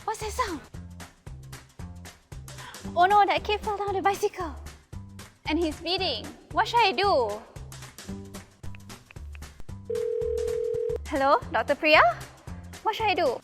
What's that sound? Oh no, that kid fell down the bicycle. And he's bleeding. What should I do? Hello, Dr. Priya? What should I do?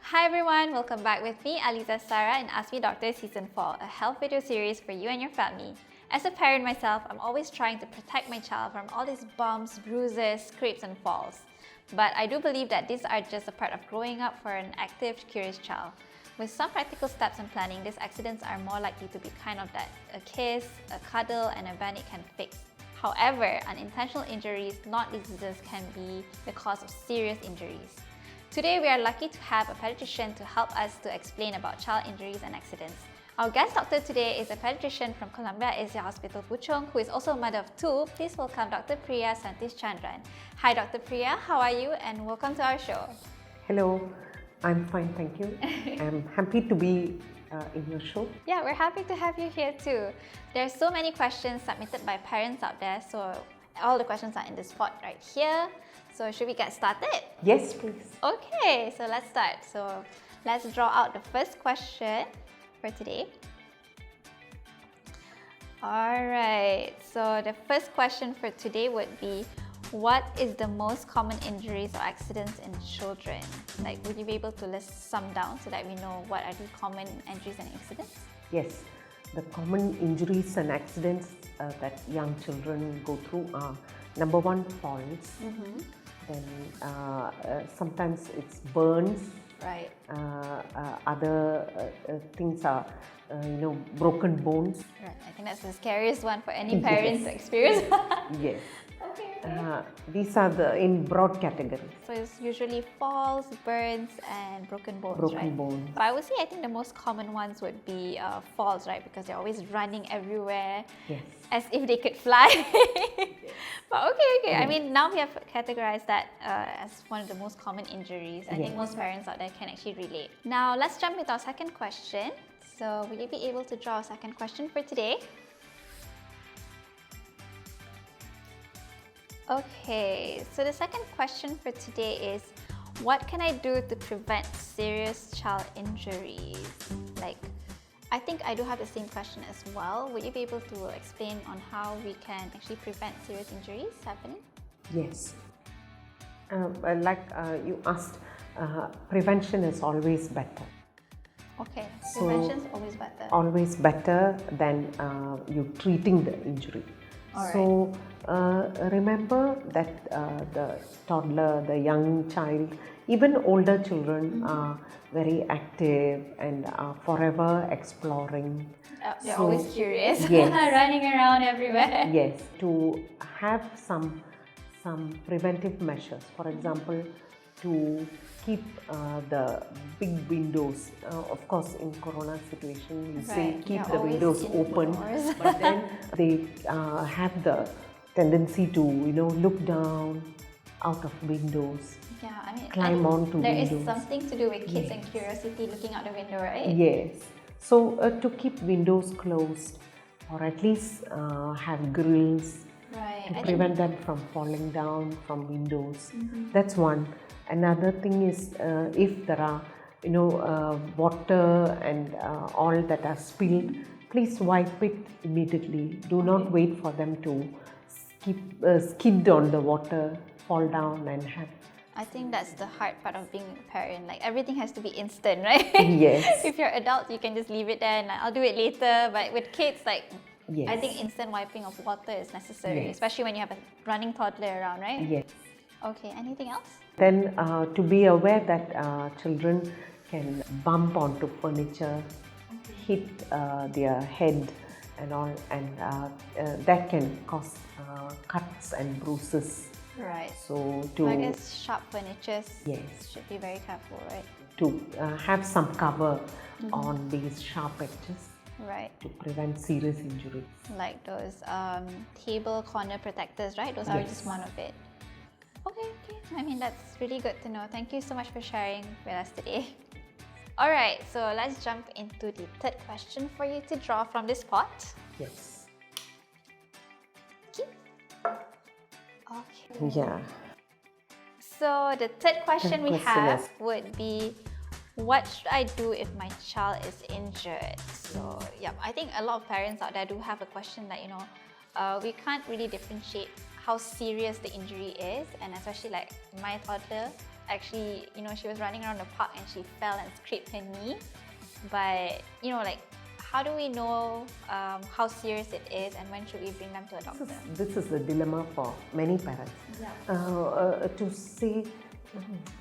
Hi everyone, welcome back with me, Aliza Sarah in Ask Me Doctor Season 4, a health video series for you and your family. As a parent myself, I'm always trying to protect my child from all these bumps, bruises, scrapes and falls. But I do believe that these are just a part of growing up for an active, curious child. With some practical steps and planning, these accidents are more likely to be kind of that a kiss, a cuddle and a bandage can fix. However, unintentional injuries, not diseases, can be the cause of serious injuries. Today, we are lucky to have a pediatrician to help us to explain about child injuries and accidents. Our guest doctor today is a pediatrician from Columbia Asia Hospital Puchong, who is also a mother of two. Please welcome Dr. Priya S. Chandran. Hi Dr. Priya, how are you? And welcome to our show. Hello, I'm fine, thank you. I'm happy to be in your show. Yeah, we're happy to have you here too. There's so many questions submitted by parents out there, so all the questions are in the spot right here. So should we get started? Yes, please. Okay, so let's start. So let's draw out the first question for today. Alright, so the first question for today would be, what is the most common injuries or accidents in children? Like, would you be able to list some down so that we know what are the common injuries and accidents? Yes, the common injuries and accidents that young children go through are number one, falls. Then sometimes it's burns. Right. Other things are, broken bones. Right. I think that's the scariest one for any parents to experience. Yes. Okay. These are in broad categories. So it's usually falls, burns, and broken bones, Broken right? bones. But I would say I think the most common ones would be falls, right? Because they're always running everywhere, Yes. as if they could fly. But okay. Yes. I mean, now we have categorized that as one of the most common injuries. I think most parents out there can actually relate. Now let's jump into our second question. So will you be able to draw a second question for today? Okay, so the second question for today is, what can I do to prevent serious child injuries? Like, I think I do have the same question as well. Would you be able to explain on how we can actually prevent serious injuries happening? Yes. Like you asked, prevention is always better. Okay, So, prevention is always better. Always better than you treating the injury. Alright. So remember that the toddler, the young child, even older children are very active and are forever exploring. They're So, always curious, yes. running around everywhere. Yes, to have some preventive measures. For example, to keep the big windows. Of course, in Corona situation, you say Right, keep you're the always windows open, indoors. but then they have the tendency to look down out of windows. Yeah, I mean, Climb onto there windows. is something to do with kids and curiosity looking out the window, right? Yes. So to keep windows closed, or at least have grills Right. to prevent them from falling down from windows. That's one. Another thing is if there are water and all that are spilled, please wipe it immediately. Do not wait for them to skid on the water, fall down and have. I think that's the hard part of being a parent. Like, everything has to be instant, right? Yes. If you're adult, you can just leave it there and like, I'll do it later. But with kids, like, Yes. I think instant wiping of water is necessary, Yes. especially when you have a running toddler around, right? Yes. Okay, anything else? Then to be aware that children can bump onto furniture, hit their head and all, and that can cause cuts and bruises. Right. So So I guess sharp furniture Yes. should be very careful, right? to have some cover on these sharp edges Right. to prevent serious injuries. Like those table corner protectors, right? Those are Yes. just one of it. Okay. I mean, that's really good to know. Thank you so much for sharing with us today. Alright, so let's jump into the third question for you to draw from this pot. Yes. Okay. Yeah. So the third question we question have is- would be, what should I do if my child is injured? So yeah, I think a lot of parents out there do have a question that, we can't really differentiate how serious the injury is, and especially like my toddler, actually, she was running around the park and she fell and scraped her knee. But, like, how do we know how serious it is, and when should we bring them to a doctor? This is a dilemma for many parents. To say,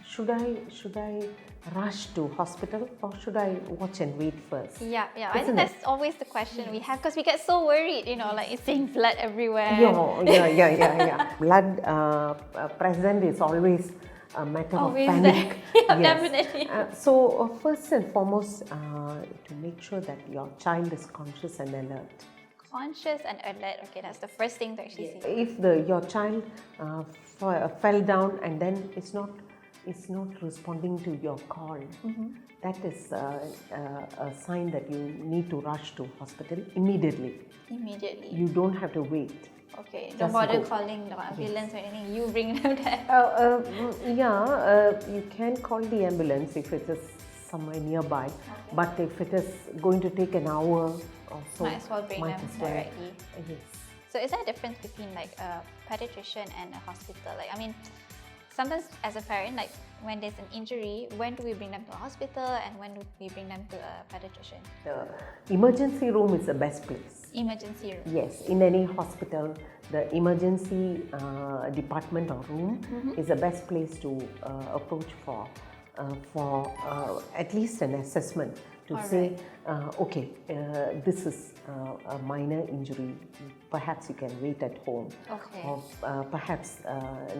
should I rush to hospital or should I watch and wait first? Yeah. I think that's always the question we have, because we get so worried, like it's seeing blood everywhere. Yeah. Blood present is always a matter of Always panic. there. Yeah, definitely. So first and foremost, to make sure that your child is conscious and alert. Conscious and alert. Okay, that's the first thing to actually see. If your child fell down and then it's not responding to your call, that is a sign that you need to rush to hospital immediately. You don't have to wait. Okay, don't Just bother go. calling the ambulance or anything. You bring them there. You can call the ambulance if it is somewhere nearby. But if it is going to take an hour or so, might as well bring them directly. Yes. So is there a difference between like a pediatrician and a hospital? Like, I mean, sometimes as a parent, like when there's an injury, when do we bring them to a hospital and when do we bring them to a pediatrician? The emergency room is the best place. Emergency room. Yes, in any hospital, the emergency department or room is the best place to approach for at least an assessment to say, okay, this is a minor injury. Perhaps you can wait at home. Okay. Or perhaps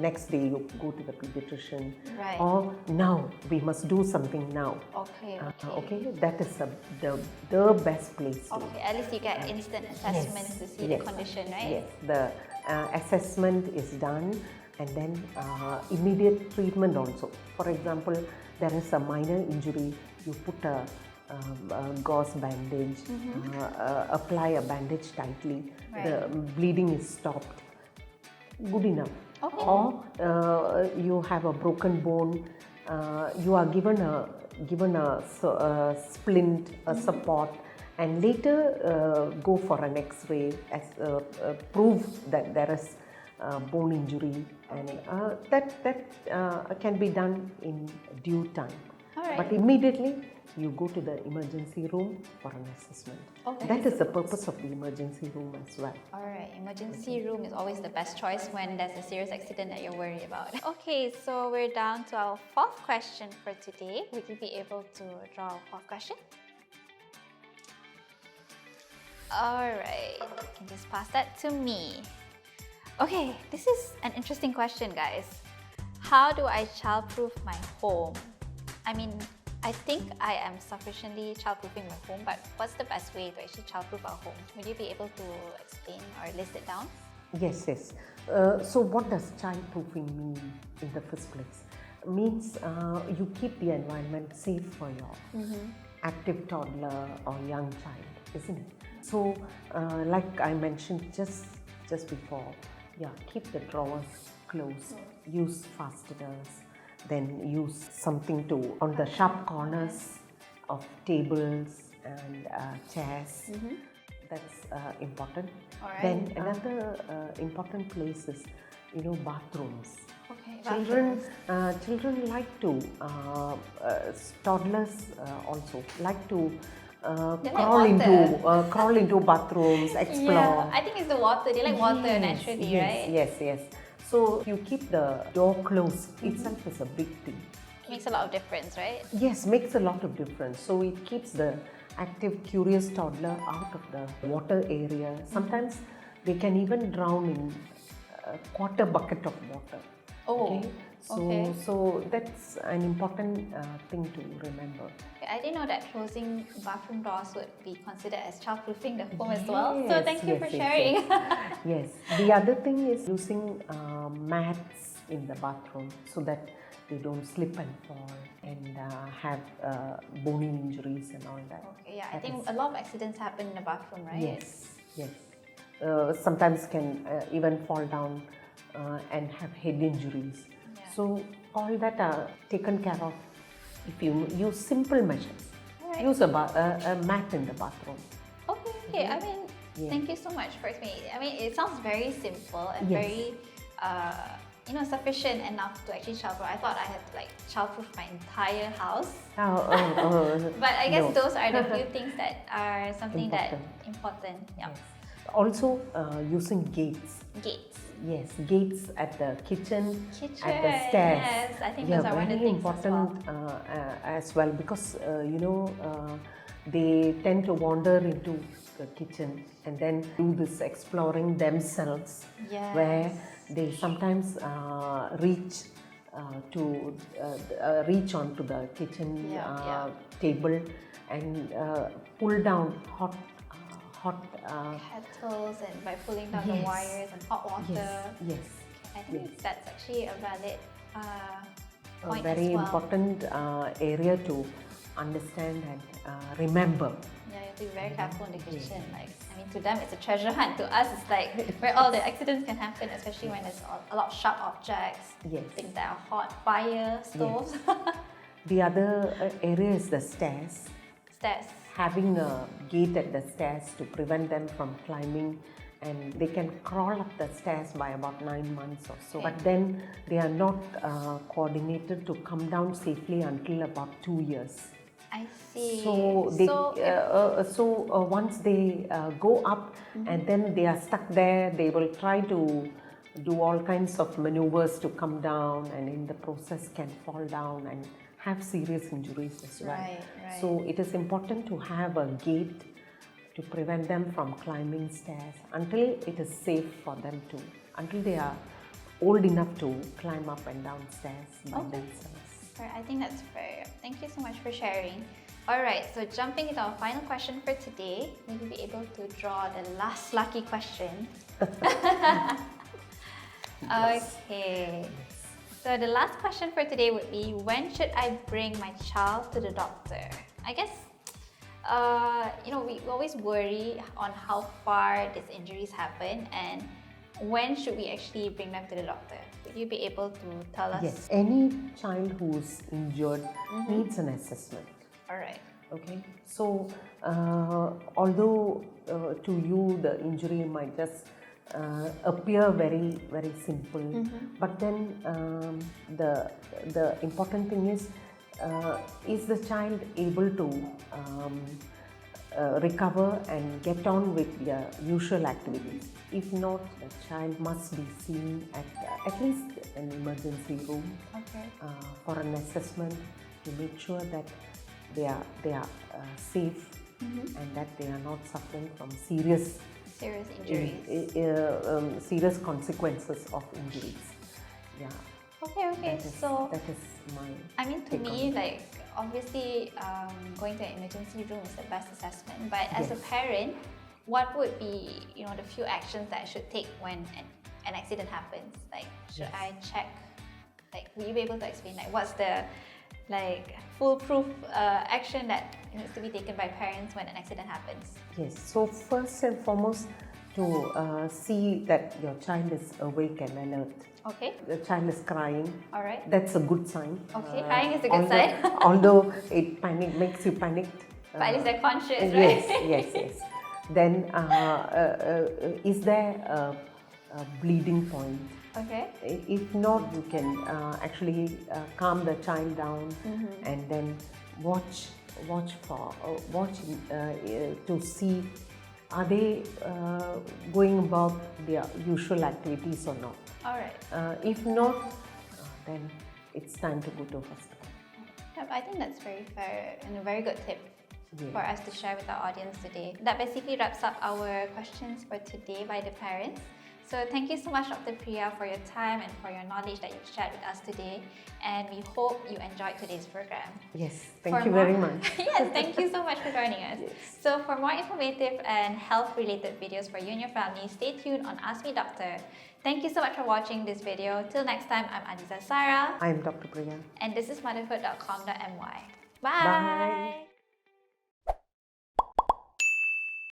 next day you go to the pediatrician. Right. Or now we must do something now. Okay. That is the best place. Okay, at least you get instant assessments to see the condition, right? Yes, the assessment is done, and then immediate treatment also. For example, there is a minor injury, you put a gauze bandage, apply a bandage tightly, the bleeding is stopped. Good enough. Okay. Or you have a broken bone, you are given a splint, a support, and later go for an X-ray as prove that there is bone injury, and that can be done in due time. Alright. But immediately you go to the emergency room for an assessment. Okay. That is the purpose of the emergency room as well. Alright, emergency room is always the best choice when there's a serious accident that you're worried about. Okay, so we're down to our fourth question for today. Would you be able to draw a fourth question? Alright, you can just pass that to me. Okay, this is an interesting question, guys. How do I childproof my home? I mean, I think I am sufficiently childproofing my home, but what's the best way to actually childproof our home? Would you be able to explain or list it down? Yes. So what does childproofing mean in the first place? Means you keep the environment safe for your active toddler or young child, isn't it? So like I mentioned just before, keep the drawers closed, use fasteners, then use something on the sharp corners of tables and chairs. That's important. Alright. Then another important place is, bathrooms. Okay, Children like to, toddlers also like to crawl into bathrooms, explore. Yeah, I think it's the water. They like water naturally, right? Yes. So you keep the door closed itself is a big thing. Makes a lot of difference, right? Yes, makes a lot of difference. So it keeps the active, curious toddler out of the water area. Sometimes they can even drown in a quarter bucket of water. So that's an important thing to remember. I didn't know that closing bathroom doors would be considered as childproofing the home as well. So thank you for sharing. Yes. The other thing is using mats in the bathroom so that they don't slip and fall and have bony injuries and all that. Okay, I think a lot of accidents happen in the bathroom, right? Yes. Sometimes can even fall down and have head injuries. So all that are taken care of if you use simple measures. Alright. Use a mat in the bathroom. Okay. I mean, thank you so much for explaining. I mean, it sounds very simple and very, sufficient enough to actually childproof. I thought I had to like childproof my entire house. But I guess those are the few things that are something important. Yeah. Yes. Also, using gates. Gates. Yes, gates at the kitchen, at the stairs. Yes, I think those are one of the things important as well because they tend to wander into the kitchen and then do this exploring themselves, where they sometimes reach onto the kitchen table and pull down hot kettles, and by pulling down the wires and hot water. Yes. I think that's actually a valid point very as well. important area to understand and remember. Yeah, you have to be very careful in the kitchen. Like, I mean, to them it's a treasure hunt. To us, it's like where all the accidents can happen, especially when there's a lot of sharp objects, things that are hot, fire, stoves. The other area is the stairs. Stairs. Having a gate at the stairs to prevent them from climbing, and they can crawl up the stairs by about 9 months or so. But then they are not coordinated to come down safely until about 2 years. I see. So they, once they go up and then they are stuck there, they will try to do all kinds of maneuvers to come down, and in the process can fall down and have serious injuries as well. Right. So it is important to have a gate to prevent them from climbing stairs until it is safe for them to, until they are old enough to climb up and down stairs by themselves. Right, I think that's fair. Thank you so much for sharing. Alright, so jumping into our final question for today, will you be able to draw the last lucky question? Okay. So the last question for today would be, when should I bring my child to the doctor? I guess, we always worry on how far these injuries happen, and when should we actually bring them to the doctor? Would you be able to tell us? Yes, any child who's injured needs an assessment. Alright. Okay, so although to you the injury might just appear very, very simple, but then the important thing is the child able to recover and get on with their usual activities? If not, the child must be seen at least an emergency room for an assessment to make sure that they are safe and that they are not suffering from serious injuries, serious consequences of injuries. Yeah. Okay. That is my. I mean, to me, like, obviously, going to an emergency room is the best assessment. But as a parent, what would be, the few actions that I should take when an accident happens? Like, should I check? Like, will you be able to explain, like, what's the foolproof action that needs to be taken by parents when an accident happens? Yes. So first and foremost, to see that your child is awake and alert. Okay. The child is crying. All right. That's a good sign. Okay, crying is a good sign. Although it makes you panicked. But at least they're conscious, right? Yes. Then, is there a bleeding point? Okay. If not, you can actually calm the child down and then watch to see, are they going about their usual activities or not. All right. If not, then it's time to go to hospital. Yep, I think that's very fair and a very good tip for us to share with our audience today. That basically wraps up our questions for today by the parents. So thank you so much, Dr. Priya, for your time and for your knowledge that you've shared with us today. And we hope you enjoyed today's program. Yes, thank you very much. Yes, thank you so much for joining us. Yes. So for more informative and health-related videos for you and your family, stay tuned on Ask Me Doctor. Thank you so much for watching this video. Till next time, I'm Aliza Sarah. I'm Dr. Priya. And this is motherhood.com.my. Bye.